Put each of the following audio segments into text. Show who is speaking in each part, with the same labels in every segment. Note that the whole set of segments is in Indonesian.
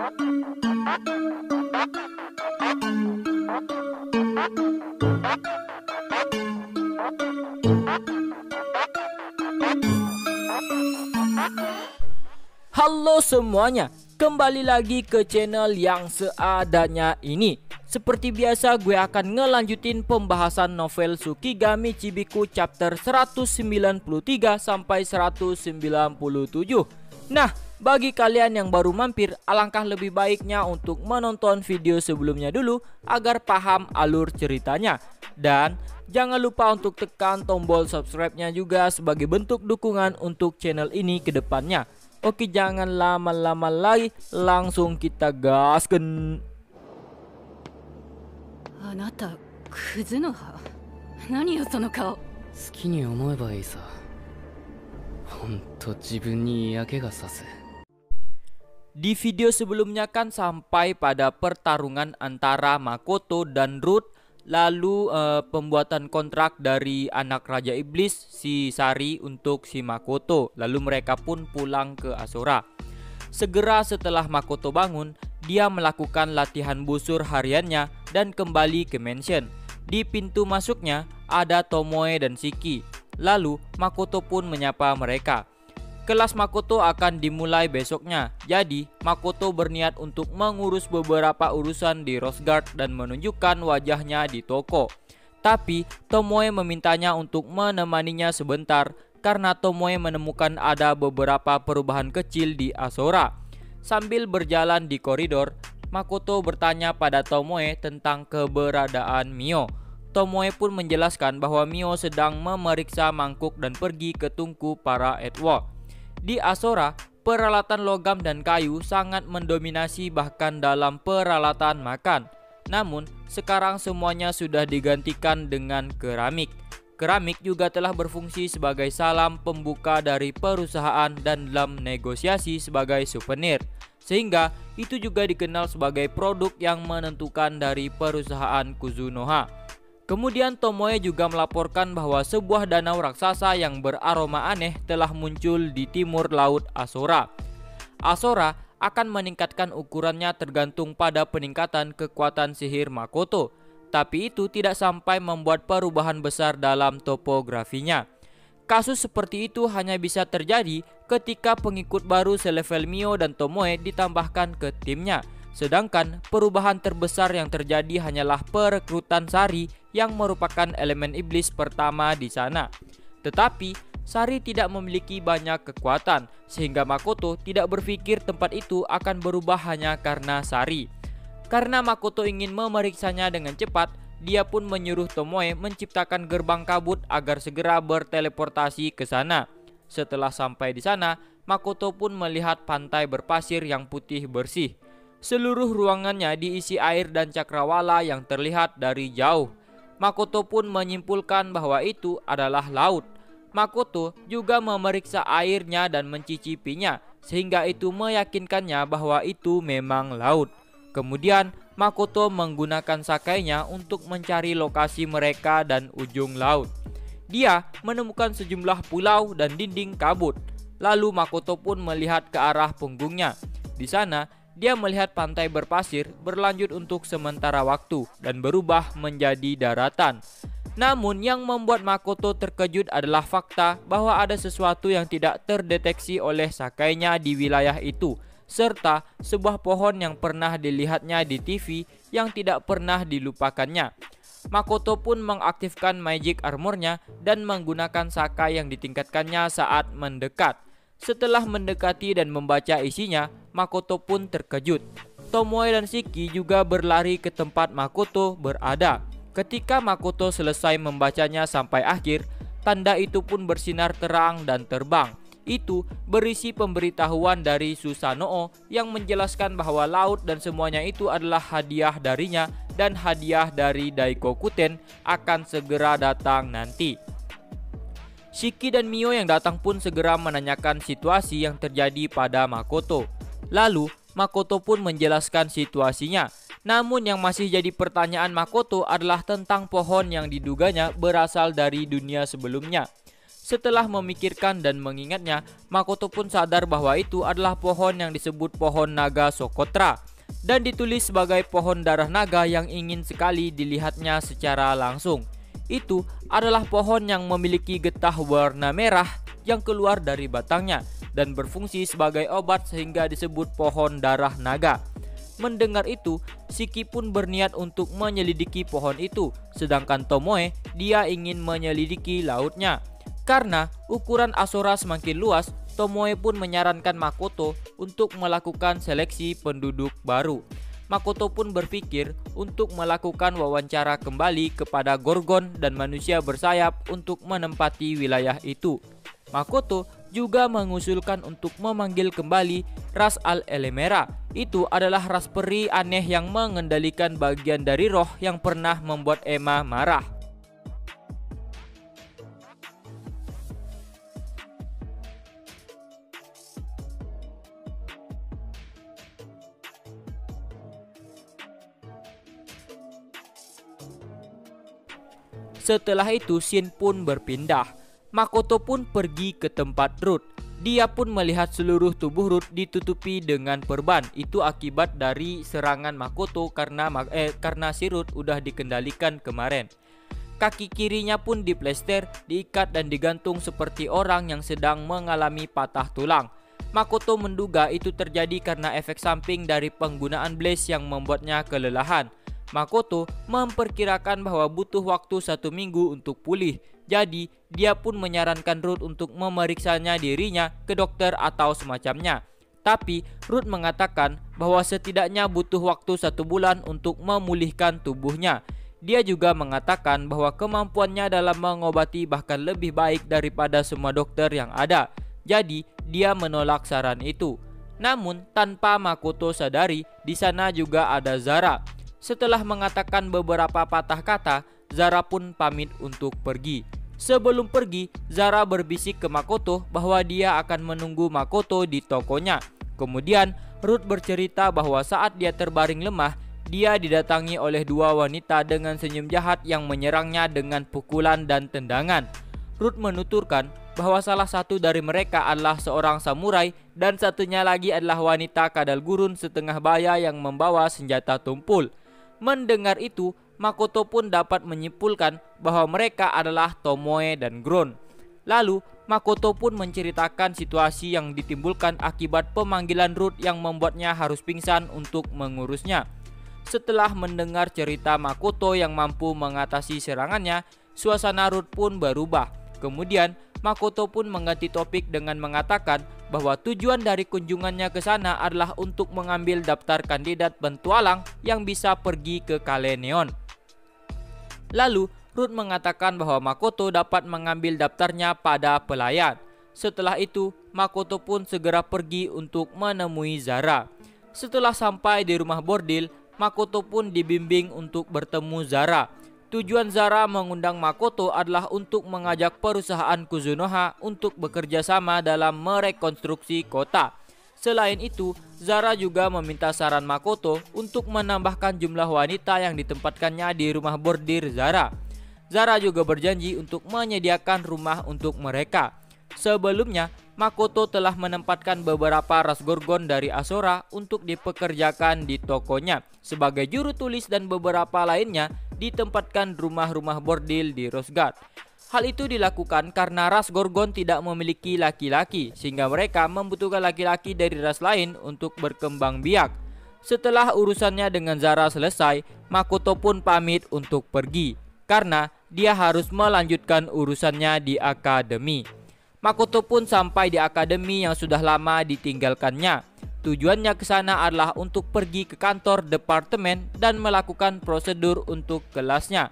Speaker 1: Halo semuanya, kembali lagi ke channel yang seadanya ini. Seperti biasa gue akan ngelanjutin pembahasan novel Tsukigami Chibiku chapter 193 sampai 197. Nah, bagi kalian yang baru mampir, alangkah lebih baiknya untuk menonton video sebelumnya dulu agar paham alur ceritanya. Dan jangan lupa untuk tekan tombol subscribe-nya juga sebagai bentuk dukungan untuk channel ini ke depannya. Oke, jangan lama-lama lagi, langsung kita gaskan.
Speaker 2: あなた、クズの葉。何よその顔。
Speaker 3: 好きに思えばいいさ。ほんと自分に嫌気がさす。
Speaker 1: Di video sebelumnya kan sampai pada pertarungan antara Makoto dan Ruth, lalu pembuatan kontrak dari anak Raja Iblis si Sari untuk si Makoto, lalu mereka pun pulang ke Asura. Segera setelah Makoto bangun, dia melakukan latihan busur hariannya dan kembali ke mansion. Di pintu masuknya ada Tomoe dan Shiki. Lalu Makoto pun menyapa mereka. Kelas Makoto akan dimulai besoknya. Jadi Makoto berniat untuk mengurus beberapa urusan di Rose Guard dan menunjukkan wajahnya di toko. Tapi Tomoe memintanya untuk menemaninya sebentar karena Tomoe menemukan ada beberapa perubahan kecil di Asura. Sambil berjalan di koridor, Makoto bertanya pada Tomoe tentang keberadaan Mio. Tomoe pun menjelaskan bahwa Mio sedang memeriksa mangkuk dan pergi ke tungku para Edward. Di Asura, peralatan logam dan kayu sangat mendominasi bahkan dalam peralatan makan. Namun, sekarang semuanya sudah digantikan dengan keramik. Keramik juga telah berfungsi sebagai salam pembuka dari perusahaan dan dalam negosiasi sebagai souvenir. Sehingga itu juga dikenal sebagai produk yang menentukan dari perusahaan Kuzunoha. Kemudian Tomoe juga melaporkan bahwa sebuah danau raksasa yang beraroma aneh telah muncul di timur laut Asura. Asura akan meningkatkan ukurannya tergantung pada peningkatan kekuatan sihir Makoto. Tapi itu tidak sampai membuat perubahan besar dalam topografinya. Kasus seperti itu hanya bisa terjadi ketika pengikut baru selevel Mio dan Tomoe ditambahkan ke timnya. Sedangkan perubahan terbesar yang terjadi hanyalah perekrutan Sari yang merupakan elemen iblis pertama di sana. Tetapi Sari tidak memiliki banyak kekuatan sehingga Makoto tidak berpikir tempat itu akan berubah hanya karena Sari. Karena Makoto ingin memeriksanya dengan cepat, dia pun menyuruh Tomoe menciptakan gerbang kabut agar segera berteleportasi ke sana. Setelah sampai di sana, Makoto pun melihat pantai berpasir yang putih bersih. Seluruh ruangannya diisi air dan cakrawala yang terlihat dari jauh. Makoto pun menyimpulkan bahwa itu adalah laut. Makoto juga memeriksa airnya dan mencicipinya, sehingga itu meyakinkannya bahwa itu memang laut. Kemudian Makoto menggunakan sakainya untuk mencari lokasi mereka dan ujung laut. Dia menemukan sejumlah pulau dan dinding kabut. Lalu Makoto pun melihat ke arah punggungnya. Di sana dia melihat pantai berpasir berlanjut untuk sementara waktu dan berubah menjadi daratan. Namun yang membuat Makoto terkejut adalah fakta bahwa ada sesuatu yang tidak terdeteksi oleh sakainya di wilayah itu, serta sebuah pohon yang pernah dilihatnya di TV yang tidak pernah dilupakannya. Makoto pun mengaktifkan magic armornya dan menggunakan sakai yang ditingkatkannya saat mendekat. Setelah mendekati dan membaca isinya, Makoto pun terkejut. Tomoe dan Shiki juga berlari ke tempat Makoto berada. Ketika Makoto selesai membacanya sampai akhir, tanda itu pun bersinar terang dan terbang. Itu berisi pemberitahuan dari Susanoo yang menjelaskan bahwa laut dan semuanya itu adalah hadiah darinya dan hadiah dari Daikokuten akan segera datang nanti. Shiki dan Mio yang datang pun segera menanyakan situasi yang terjadi pada Makoto. Lalu Makoto pun menjelaskan situasinya. Namun yang masih jadi pertanyaan Makoto adalah tentang pohon yang diduganya berasal dari dunia sebelumnya. Setelah memikirkan dan mengingatnya, Makoto pun sadar bahwa itu adalah pohon yang disebut pohon naga Sokotra dan ditulis sebagai pohon darah naga yang ingin sekali dilihatnya secara langsung. Itu adalah pohon yang memiliki getah warna merah yang keluar dari batangnya dan berfungsi sebagai obat sehingga disebut pohon darah naga. Mendengar itu, Shiki pun berniat untuk menyelidiki pohon itu, sedangkan Tomoe dia ingin menyelidiki lautnya. Karena ukuran Asora semakin luas, Tomoe pun menyarankan Makoto untuk melakukan seleksi penduduk baru. Makoto pun berpikir untuk melakukan wawancara kembali kepada Gorgon dan manusia bersayap untuk menempati wilayah itu. Makoto juga mengusulkan untuk memanggil kembali ras Al-Elemera. Itu adalah ras peri aneh yang mengendalikan bagian dari roh yang pernah membuat Emma marah. Setelah itu Shin pun berpindah. Makoto pun pergi ke tempat Ruth. Dia pun melihat seluruh tubuh Ruth ditutupi dengan perban. Itu akibat dari serangan Makoto karena si Ruth udah dikendalikan kemarin. Kaki kirinya pun diplester, diikat dan digantung seperti orang yang sedang mengalami patah tulang. Makoto menduga itu terjadi karena efek samping dari penggunaan blaze yang membuatnya kelelahan. Makoto memperkirakan bahwa butuh waktu 1 minggu untuk pulih. Jadi, dia pun menyarankan Ruth untuk memeriksanya dirinya ke dokter atau semacamnya. Tapi, Ruth mengatakan bahwa setidaknya butuh waktu 1 bulan untuk memulihkan tubuhnya. Dia juga mengatakan bahwa kemampuannya dalam mengobati bahkan lebih baik daripada semua dokter yang ada. Jadi, dia menolak saran itu. Namun, tanpa Makoto sadari, di sana juga ada Zara. Setelah mengatakan beberapa patah kata, Zara pun pamit untuk pergi. Sebelum pergi, Zara berbisik ke Makoto bahwa dia akan menunggu Makoto di tokonya. Kemudian, Ruth bercerita bahwa saat dia terbaring lemah, dia didatangi oleh 2 wanita dengan senyum jahat yang menyerangnya dengan pukulan dan tendangan. Ruth menuturkan bahwa salah satu dari mereka adalah seorang samurai dan satunya lagi adalah wanita kadal gurun setengah baya yang membawa senjata tumpul. Mendengar itu, Makoto pun dapat menyimpulkan bahwa mereka adalah Tomoe dan Gron. Lalu, Makoto pun menceritakan situasi yang ditimbulkan akibat pemanggilan Ruth yang membuatnya harus pingsan untuk mengurusnya. Setelah mendengar cerita Makoto yang mampu mengatasi serangannya, suasana Ruth pun berubah. Kemudian, Makoto pun mengganti topik dengan mengatakan bahwa tujuan dari kunjungannya ke sana adalah untuk mengambil daftar kandidat petualang yang bisa pergi ke Kaleneon. Lalu, Ruth mengatakan bahwa Makoto dapat mengambil daftarnya pada pelayan. Setelah itu, Makoto pun segera pergi untuk menemui Zara. Setelah sampai di rumah bordil, Makoto pun dibimbing untuk bertemu Zara. Tujuan Zara mengundang Makoto adalah untuk mengajak perusahaan Kuzunoha untuk bekerja sama dalam merekonstruksi kota. Selain itu, Zara juga meminta saran Makoto untuk menambahkan jumlah wanita yang ditempatkannya di rumah bordir Zara. Zara juga berjanji untuk menyediakan rumah untuk mereka. Sebelumnya, Makoto telah menempatkan beberapa ras Gorgon dari Asora untuk dipekerjakan di tokonya sebagai juru tulis dan beberapa lainnya ditempatkan rumah-rumah bordil di Rosgard. Hal itu dilakukan karena ras Gorgon tidak memiliki laki-laki sehingga mereka membutuhkan laki-laki dari ras lain untuk berkembang biak. Setelah urusannya dengan Zara selesai, Makoto pun pamit untuk pergi karena dia harus melanjutkan urusannya di akademi. Makoto pun sampai di akademi yang sudah lama ditinggalkannya. Tujuannya ke sana adalah untuk pergi ke kantor departemen dan melakukan prosedur untuk kelasnya.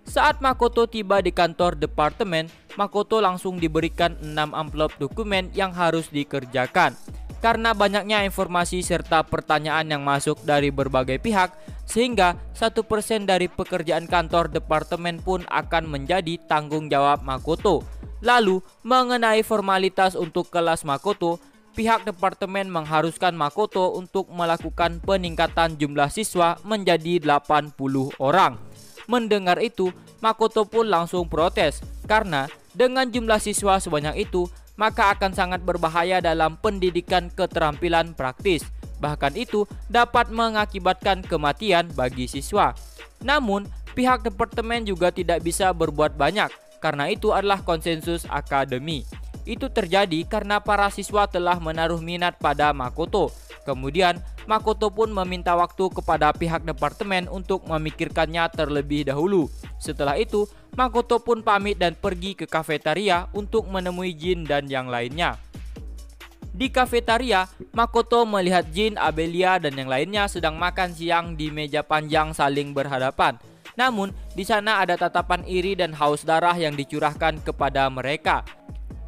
Speaker 1: Saat Makoto tiba di kantor departemen, Makoto langsung diberikan 6 amplop dokumen yang harus dikerjakan. Karena banyaknya informasi serta pertanyaan yang masuk dari berbagai pihak, sehingga 1% dari pekerjaan kantor departemen pun akan menjadi tanggung jawab Makoto. Lalu, mengenai formalitas untuk kelas Makoto, pihak departemen mengharuskan Makoto untuk melakukan peningkatan jumlah siswa menjadi 80 orang. Mendengar itu, Makoto pun langsung protes karena Dengan jumlah siswa sebanyak itu, maka akan sangat berbahaya dalam pendidikan keterampilan praktis. Bahkan itu dapat mengakibatkan kematian bagi siswa. Namun, pihak departemen juga tidak bisa berbuat banyak karena itu adalah konsensus akademi. Itu terjadi karena para siswa telah menaruh minat pada Makoto. Kemudian, Makoto pun meminta waktu kepada pihak departemen untuk memikirkannya terlebih dahulu. Setelah itu, Makoto pun pamit dan pergi ke kafetaria untuk menemui Jin dan yang lainnya. Di kafetaria, Makoto melihat Jin, Abelia, dan yang lainnya sedang makan siang di meja panjang saling berhadapan. Namun, di sana ada tatapan iri dan haus darah yang dicurahkan kepada mereka.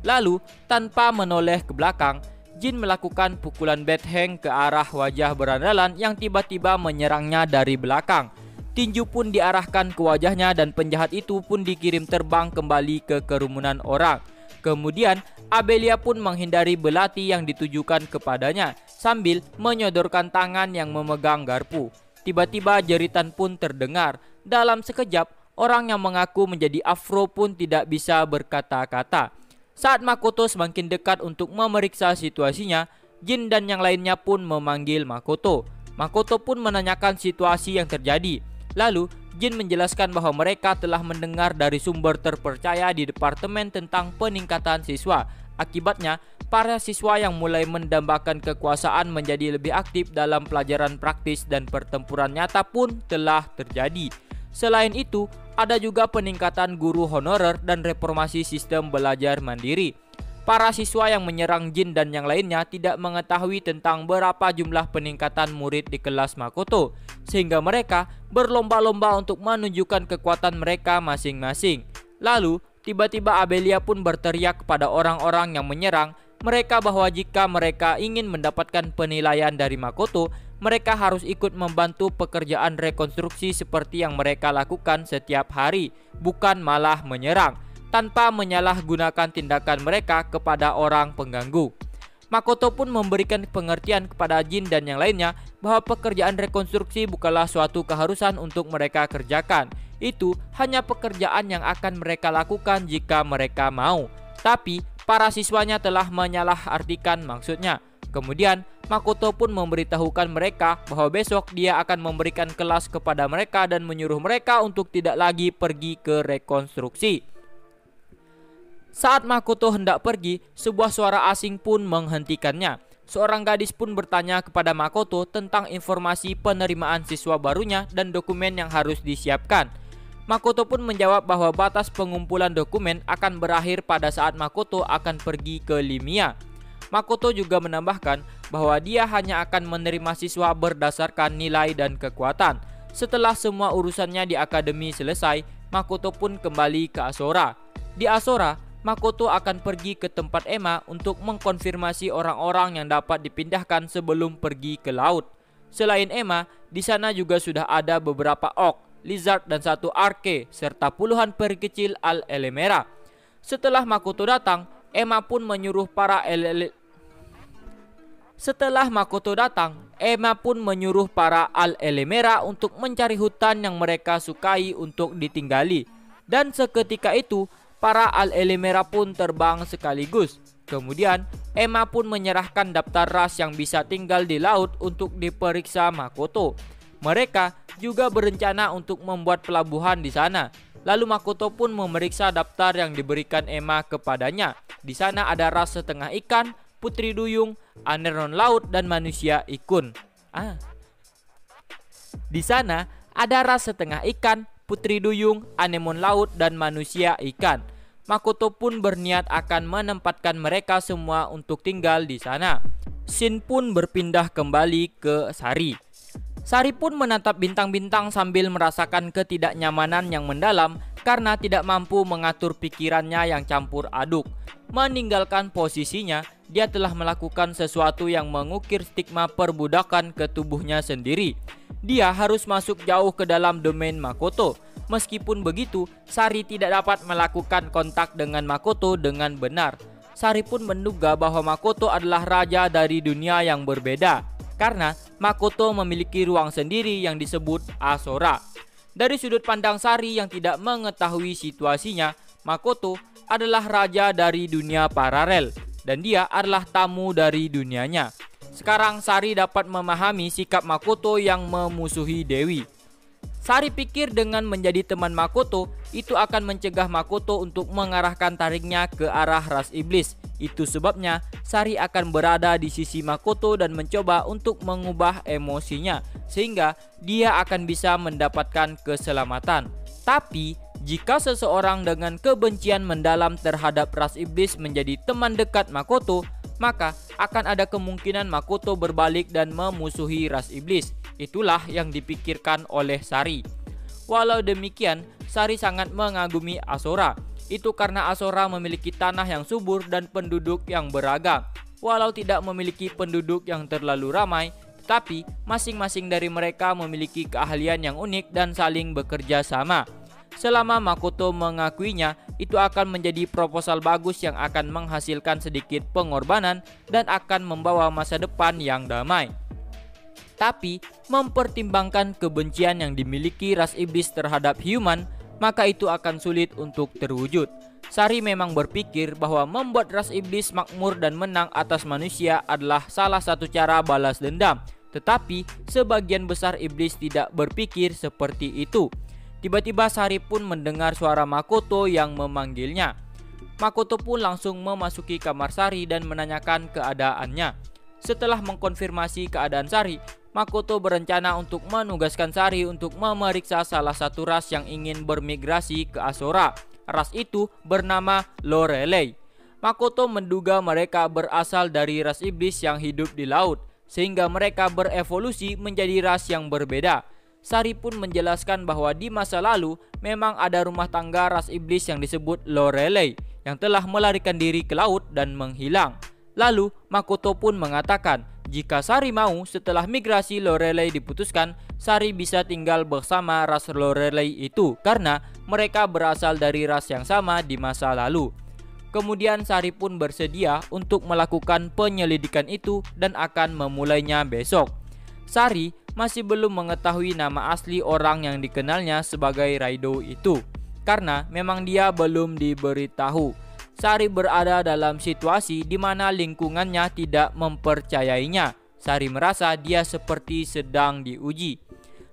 Speaker 1: Lalu, tanpa menoleh ke belakang, Jin melakukan pukulan backhand ke arah wajah berandalan yang tiba-tiba menyerangnya dari belakang. Tinju pun diarahkan ke wajahnya dan penjahat itu pun dikirim terbang kembali ke kerumunan orang. Kemudian, Abelia pun menghindari belati yang ditujukan kepadanya sambil menyodorkan tangan yang memegang garpu. Tiba-tiba jeritan pun terdengar. Dalam sekejap, orang yang mengaku menjadi Afro pun tidak bisa berkata-kata. Saat Makoto semakin dekat untuk memeriksa situasinya, Jin dan yang lainnya pun memanggil Makoto. Makoto pun menanyakan situasi yang terjadi. Lalu, Jin menjelaskan bahwa mereka telah mendengar dari sumber terpercaya di departemen tentang peningkatan siswa. Akibatnya, para siswa yang mulai mendambakan kekuasaan menjadi lebih aktif dalam pelajaran praktis dan pertempuran nyata pun telah terjadi. Selain itu, ada juga peningkatan guru honorer dan reformasi sistem belajar mandiri. Para siswa yang menyerang Jin dan yang lainnya tidak mengetahui tentang berapa jumlah peningkatan murid di kelas Makoto, sehingga mereka berlomba-lomba untuk menunjukkan kekuatan mereka masing-masing. Lalu, tiba-tiba Abelia pun berteriak kepada orang-orang yang menyerang mereka bahwa jika mereka ingin mendapatkan penilaian dari Makoto, mereka harus ikut membantu pekerjaan rekonstruksi seperti yang mereka lakukan setiap hari, bukan malah menyerang, tanpa menyalahgunakan tindakan mereka kepada orang pengganggu. Makoto pun memberikan pengertian kepada Jin dan yang lainnya bahwa pekerjaan rekonstruksi bukanlah suatu keharusan untuk mereka kerjakan. Itu hanya pekerjaan yang akan mereka lakukan jika mereka mau. Tapi, para siswanya telah menyalahartikan maksudnya. Kemudian, Makoto pun memberitahukan mereka bahwa besok dia akan memberikan kelas kepada mereka dan menyuruh mereka untuk tidak lagi pergi ke rekonstruksi. Saat Makoto hendak pergi, sebuah suara asing pun menghentikannya. Seorang gadis pun bertanya kepada Makoto tentang informasi penerimaan siswa barunya dan dokumen yang harus disiapkan. Makoto pun menjawab bahwa batas pengumpulan dokumen akan berakhir pada saat Makoto akan pergi ke Limia. Makoto juga menambahkan bahwa dia hanya akan menerima siswa berdasarkan nilai dan kekuatan. Setelah semua urusannya di akademi selesai, Makoto pun kembali ke Asora. Di Asora, Makoto akan pergi ke tempat Emma untuk mengkonfirmasi orang-orang yang dapat dipindahkan sebelum pergi ke laut. Selain Emma, di sana juga sudah ada beberapa orc, lizard dan satu arke serta puluhan peri kecil Al-Elemera. Setelah Makoto datang, Emma pun menyuruh para Al-Elemera untuk mencari hutan yang mereka sukai untuk ditinggali. Dan seketika itu, para Al-Elemera pun terbang sekaligus. Kemudian, Emma pun menyerahkan daftar ras yang bisa tinggal di laut untuk diperiksa Makoto. Mereka juga berencana untuk membuat pelabuhan di sana. Lalu Makoto pun memeriksa daftar yang diberikan Emma kepadanya. Di sana ada ras setengah ikan, putri duyung, aneron laut, dan manusia ikun. Di sana ada ras setengah ikan, putri duyung, anemon laut, dan manusia ikan. Makoto pun berniat akan menempatkan mereka semua untuk tinggal di sana. Shin pun berpindah kembali ke Sari. Sari pun menatap bintang-bintang sambil merasakan ketidaknyamanan yang mendalam karena tidak mampu mengatur pikirannya yang campur aduk. Meninggalkan posisinya, dia telah melakukan sesuatu yang mengukir stigma perbudakan ke tubuhnya sendiri. Dia harus masuk jauh ke dalam domain Makoto. Meskipun begitu, Sari tidak dapat melakukan kontak dengan Makoto dengan benar. Sari pun menduga bahwa Makoto adalah raja dari dunia yang berbeda, karena Makoto memiliki ruang sendiri yang disebut Asora. Dari sudut pandang Sari yang tidak mengetahui situasinya, Makoto adalah raja dari dunia paralel dan dia adalah tamu dari dunianya. Sekarang Sari dapat memahami sikap Makoto yang memusuhi Dewi. Sari pikir dengan menjadi teman Makoto, itu akan mencegah Makoto untuk mengarahkan tariknya ke arah ras iblis. Itu sebabnya Sari akan berada di sisi Makoto dan mencoba untuk mengubah emosinya, sehingga dia akan bisa mendapatkan keselamatan. Tapi, jika seseorang dengan kebencian mendalam terhadap ras iblis menjadi teman dekat Makoto, maka akan ada kemungkinan Makoto berbalik dan memusuhi ras iblis. Itulah yang dipikirkan oleh Sari. Walau demikian, Sari sangat mengagumi Asora. Itu karena Asora memiliki tanah yang subur dan penduduk yang beragam. Walau tidak memiliki penduduk yang terlalu ramai, tetapi masing-masing dari mereka memiliki keahlian yang unik dan saling bekerja sama. Selama Makoto mengakuinya, itu akan menjadi proposal bagus yang akan menghasilkan sedikit pengorbanan dan akan membawa masa depan yang damai. Tapi, mempertimbangkan kebencian yang dimiliki ras iblis terhadap human, maka itu akan sulit untuk terwujud. Sari memang berpikir bahwa membuat ras iblis makmur dan menang atas manusia adalah salah satu cara balas dendam. Tetapi, sebagian besar iblis tidak berpikir seperti itu. Tiba-tiba Sari pun mendengar suara Makoto yang memanggilnya. Makoto pun langsung memasuki kamar Sari dan menanyakan keadaannya. Setelah mengkonfirmasi keadaan Sari, Makoto berencana untuk menugaskan Sari untuk memeriksa salah satu ras yang ingin bermigrasi ke Asora. Ras itu bernama Lorelei. Makoto menduga mereka berasal dari ras iblis yang hidup di laut, sehingga mereka berevolusi menjadi ras yang berbeda. Sari pun menjelaskan bahwa di masa lalu memang ada rumah tangga ras iblis yang disebut Lorelei yang telah melarikan diri ke laut dan menghilang. Lalu Makoto pun mengatakan jika Sari mau setelah migrasi Lorelei diputuskan, Sari bisa tinggal bersama ras Lorelei itu karena mereka berasal dari ras yang sama di masa lalu. Kemudian Sari pun bersedia untuk melakukan penyelidikan itu dan akan memulainya besok. Sari masih belum mengetahui nama asli orang yang dikenalnya sebagai Raido itu, karena memang dia belum diberitahu. Sari berada dalam situasi di mana lingkungannya tidak mempercayainya. Sari merasa dia seperti sedang diuji.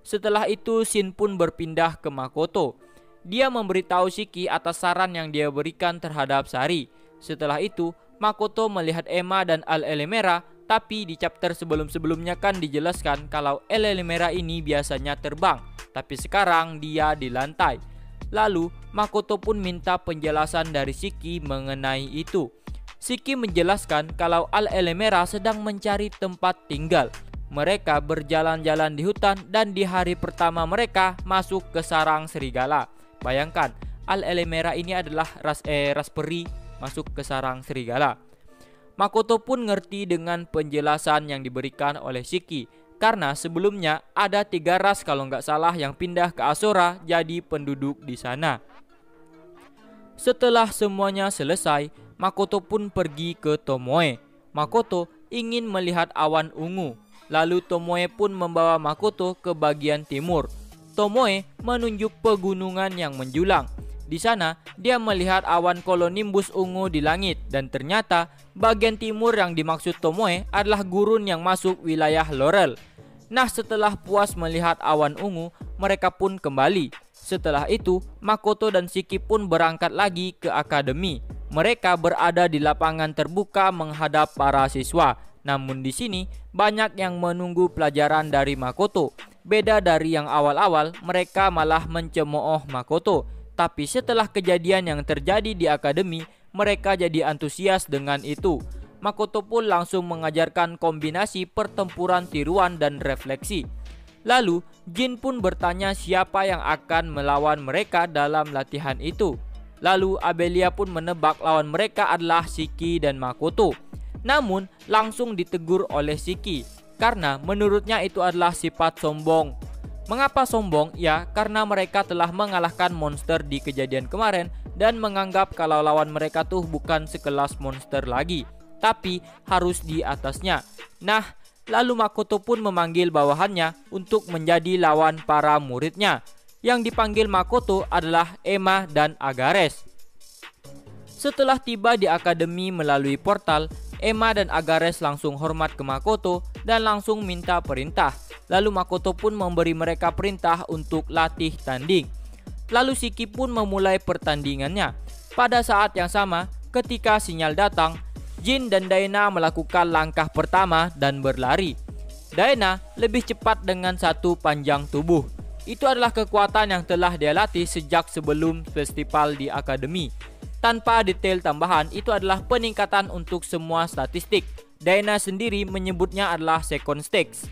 Speaker 1: Setelah itu Shin pun berpindah ke Makoto. Dia memberitahu Shiki atas saran yang dia berikan terhadap Sari. Setelah itu Makoto melihat Emma dan Al-Elemera. Tapi di chapter sebelum-sebelumnya kan dijelaskan kalau Elemera ini biasanya terbang, tapi sekarang dia di lantai. Lalu Makoto pun minta penjelasan dari Shiki mengenai itu. Shiki menjelaskan kalau Al-Elemera sedang mencari tempat tinggal. Mereka berjalan-jalan di hutan dan di hari pertama mereka masuk ke sarang serigala. Bayangkan, Al-Elemera ini adalah ras peri masuk ke sarang serigala. Makoto pun ngerti dengan penjelasan yang diberikan oleh Shiki, karena sebelumnya ada 3 ras kalau nggak salah yang pindah ke Asora jadi penduduk di sana. Setelah semuanya selesai, Makoto pun pergi ke Tomoe. Makoto ingin melihat awan ungu, lalu Tomoe pun membawa Makoto ke bagian timur. Tomoe menunjuk pegunungan yang menjulang. Di sana, dia melihat awan kolonimbus ungu di langit dan ternyata bagian timur yang dimaksud Tomoe adalah gurun yang masuk wilayah Laurel. Nah, setelah puas melihat awan ungu, mereka pun kembali. Setelah itu, Makoto dan Shiki pun berangkat lagi ke akademi. Mereka berada di lapangan terbuka menghadap para siswa. Namun di sini banyak yang menunggu pelajaran dari Makoto. Beda dari yang awal-awal, mereka malah mencemooh Makoto. Tapi setelah kejadian yang terjadi di akademi, mereka jadi antusias dengan itu. Makoto pun langsung mengajarkan kombinasi pertempuran tiruan dan refleksi. Lalu, Jin pun bertanya siapa yang akan melawan mereka dalam latihan itu. Lalu, Abelia pun menebak lawan mereka adalah Shiki dan Makoto. Namun, langsung ditegur oleh Shiki, karena menurutnya itu adalah sifat sombong. Mengapa sombong? Ya, karena mereka telah mengalahkan monster di kejadian kemarin dan menganggap kalau lawan mereka tuh bukan sekelas monster lagi, tapi harus di atasnya. Nah, lalu Makoto pun memanggil bawahannya untuk menjadi lawan para muridnya. Yang dipanggil Makoto adalah Emma dan Agares. Setelah tiba di akademi melalui portal, Emma dan Agares langsung hormat ke Makoto dan langsung minta perintah. Lalu Makoto pun memberi mereka perintah untuk latih tanding. Lalu Shiki pun memulai pertandingannya. Pada saat yang sama, ketika sinyal datang, Jin dan Daena melakukan langkah pertama dan berlari. Daena lebih cepat dengan satu panjang tubuh. Itu adalah kekuatan yang telah dia latih sejak sebelum festival di akademi. Tanpa detail tambahan, itu adalah peningkatan untuk semua statistik. Daena sendiri menyebutnya adalah second stakes.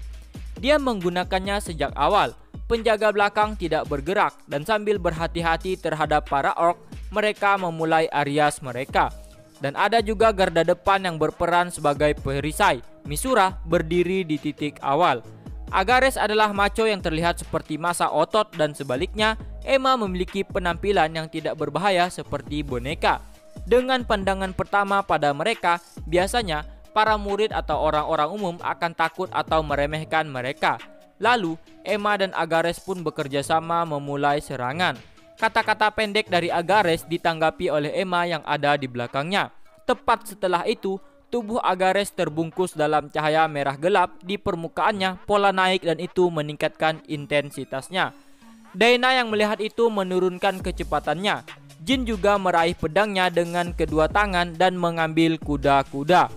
Speaker 1: Dia menggunakannya sejak awal. Penjaga belakang tidak bergerak dan sambil berhati-hati terhadap para orc, mereka memulai Arias mereka. Dan ada juga garda depan yang berperan sebagai perisai. Misura berdiri di titik awal. Agares adalah macho yang terlihat seperti massa otot dan sebaliknya, Emma memiliki penampilan yang tidak berbahaya seperti boneka. Dengan pandangan pertama pada mereka, biasanya para murid atau orang-orang umum akan takut atau meremehkan mereka. Lalu, Emma dan Agares pun bekerja sama memulai serangan. Kata-kata pendek dari Agares ditanggapi oleh Emma yang ada di belakangnya. Tepat setelah itu, tubuh Agares terbungkus dalam cahaya merah gelap. Di permukaannya pola naik dan itu meningkatkan intensitasnya. Daena yang melihat itu menurunkan kecepatannya. Jin juga meraih pedangnya dengan kedua tangan dan mengambil kuda-kuda.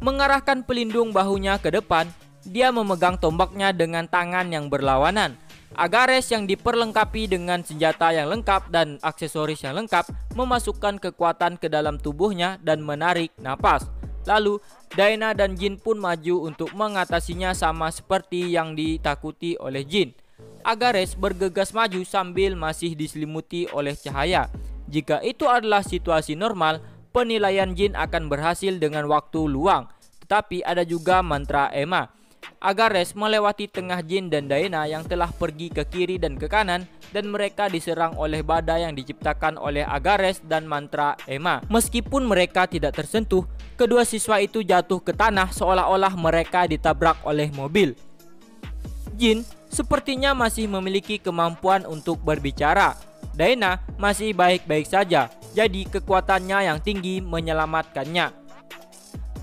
Speaker 1: Mengarahkan pelindung bahunya ke depan, dia memegang tombaknya dengan tangan yang berlawanan. Agares yang diperlengkapi dengan senjata yang lengkap dan aksesoris yang lengkap memasukkan kekuatan ke dalam tubuhnya dan menarik napas. Lalu Daena dan Jin pun maju untuk mengatasinya sama seperti yang ditakuti oleh Jin. Agares bergegas maju sambil masih diselimuti oleh cahaya. Jika itu adalah situasi normal, penilaian Jin akan berhasil dengan waktu luang. Tetapi ada juga mantra Emma. Agares melewati tengah Jin dan Daena yang telah pergi ke kiri dan ke kanan dan mereka diserang oleh badai yang diciptakan oleh Agares dan mantra Emma. Meskipun mereka tidak tersentuh, kedua siswa itu jatuh ke tanah seolah-olah mereka ditabrak oleh mobil. Jin sepertinya masih memiliki kemampuan untuk berbicara. Daena masih baik-baik saja, jadi kekuatannya yang tinggi menyelamatkannya.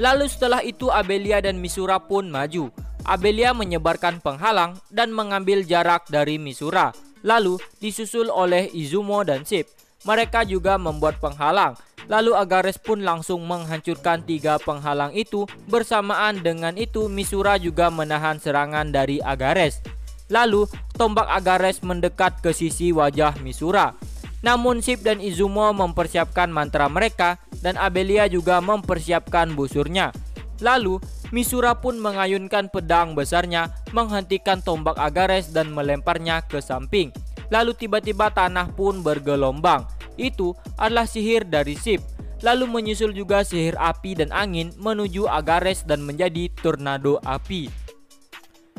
Speaker 1: Lalu setelah itu Abelia dan Misura pun maju. Abelia menyebarkan penghalang dan mengambil jarak dari Misura. Lalu disusul oleh Izumo dan Ship. Mereka juga membuat penghalang. Lalu Agares pun langsung menghancurkan 3 penghalang itu. Bersamaan dengan itu Misura juga menahan serangan dari Agares. Lalu tombak Agares mendekat ke sisi wajah Misura. Namun Ship dan Izumo mempersiapkan mantra mereka dan Abelia juga mempersiapkan busurnya. Lalu Misura pun mengayunkan pedang besarnya, menghentikan tombak Agares dan melemparnya ke samping. Lalu tiba-tiba tanah pun bergelombang. Itu adalah sihir dari Ship. Lalu menyusul juga sihir api dan angin menuju Agares dan menjadi tornado api.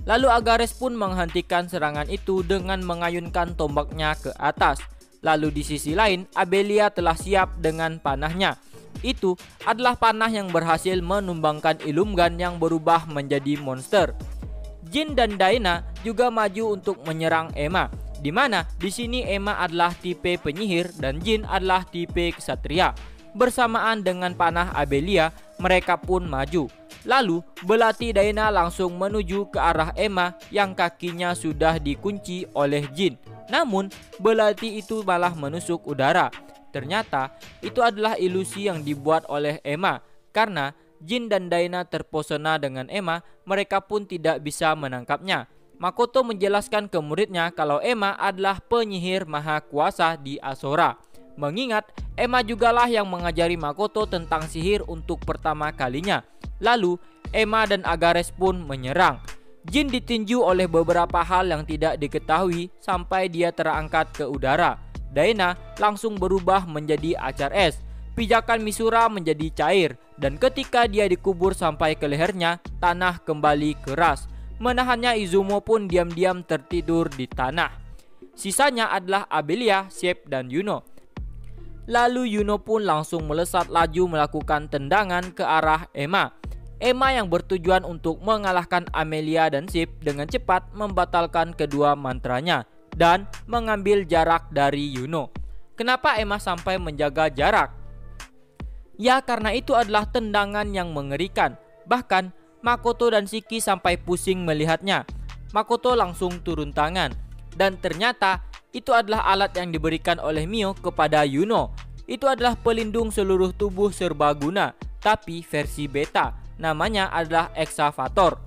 Speaker 1: Lalu Agares pun menghentikan serangan itu dengan mengayunkan tombaknya ke atas. Lalu di sisi lain, Abelia telah siap dengan panahnya. Itu adalah panah yang berhasil menumbangkan Ilumgan yang berubah menjadi monster. Jin dan Daena juga maju untuk menyerang Emma, di mana di sini Emma adalah tipe penyihir dan Jin adalah tipe ksatria. Bersamaan dengan panah Abelia, mereka pun maju. Lalu belati Daena langsung menuju ke arah Emma yang kakinya sudah dikunci oleh Jin. Namun belati itu malah menusuk udara. Ternyata itu adalah ilusi yang dibuat oleh Emma. Karena Jin dan Daena terpesona dengan Emma, mereka pun tidak bisa menangkapnya. Makoto menjelaskan ke muridnya kalau Emma adalah penyihir maha kuasa di Asora. Mengingat Emma jugalah yang mengajari Makoto tentang sihir untuk pertama kalinya. Lalu Emma dan Agares pun menyerang. Jin ditinju oleh beberapa hal yang tidak diketahui sampai dia terangkat ke udara. Daena langsung berubah menjadi acar es. Pijakan Misura menjadi cair dan ketika dia dikubur sampai ke lehernya, tanah kembali keras. Menahannya Izumo pun diam-diam tertidur di tanah. Sisanya adalah Abelia, Ship, dan Yuno. Lalu Yuno pun langsung melesat laju melakukan tendangan ke arah Emma. Emma yang bertujuan untuk mengalahkan Amelia dan Ship dengan cepat membatalkan kedua mantranya dan mengambil jarak dari Yuno. Kenapa Emma sampai menjaga jarak? Ya, karena itu adalah tendangan yang mengerikan. Bahkan Makoto dan Shiki sampai pusing melihatnya. Makoto langsung turun tangan. Dan ternyata itu adalah alat yang diberikan oleh Mio kepada Yuno. Itu adalah pelindung seluruh tubuh serbaguna, tapi versi beta. Namanya adalah Excavator.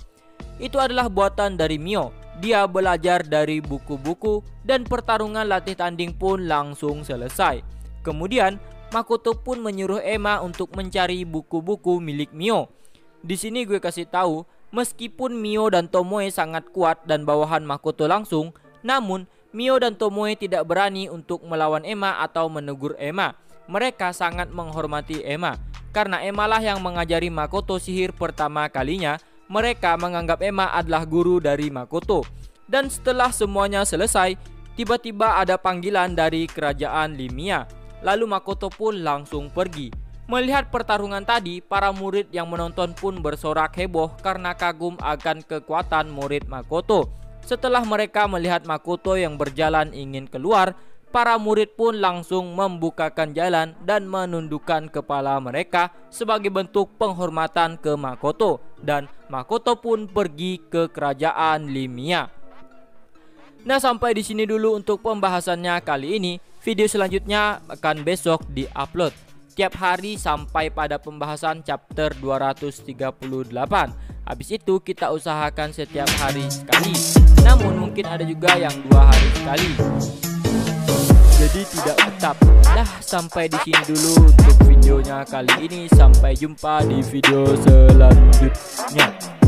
Speaker 1: Itu adalah buatan dari Mio. Dia belajar dari buku-buku dan pertarungan latih tanding pun langsung selesai. Kemudian Makoto pun menyuruh Emma untuk mencari buku-buku milik Mio. Di sini gue kasih tahu, meskipun Mio dan Tomoe sangat kuat dan bawahan Makoto langsung, namun Mio dan Tomoe tidak berani untuk melawan Emma atau menegur Emma. Mereka sangat menghormati Emma, karena Emma lah yang mengajari Makoto sihir pertama kalinya. Mereka menganggap Emma adalah guru dari Makoto. Dan setelah semuanya selesai, tiba-tiba ada panggilan dari kerajaan Limia. Lalu Makoto pun langsung pergi. Melihat pertarungan tadi, para murid yang menonton pun bersorak heboh karena kagum akan kekuatan murid Makoto. Setelah mereka melihat Makoto yang berjalan ingin keluar, para murid pun langsung membukakan jalan dan menundukkan kepala mereka sebagai bentuk penghormatan ke Makoto. Dan Makoto pun pergi ke kerajaan Limia. Nah, sampai di sini dulu untuk pembahasannya kali ini. Video selanjutnya akan besok di-upload tiap hari sampai pada pembahasan chapter 238. Habis itu kita usahakan setiap hari sekali. Namun mungkin ada juga yang 2 hari sekali. Jadi tidak tetap. Nah, sampai di sini dulu untuk videonya kali ini. Sampai jumpa di video selanjutnya.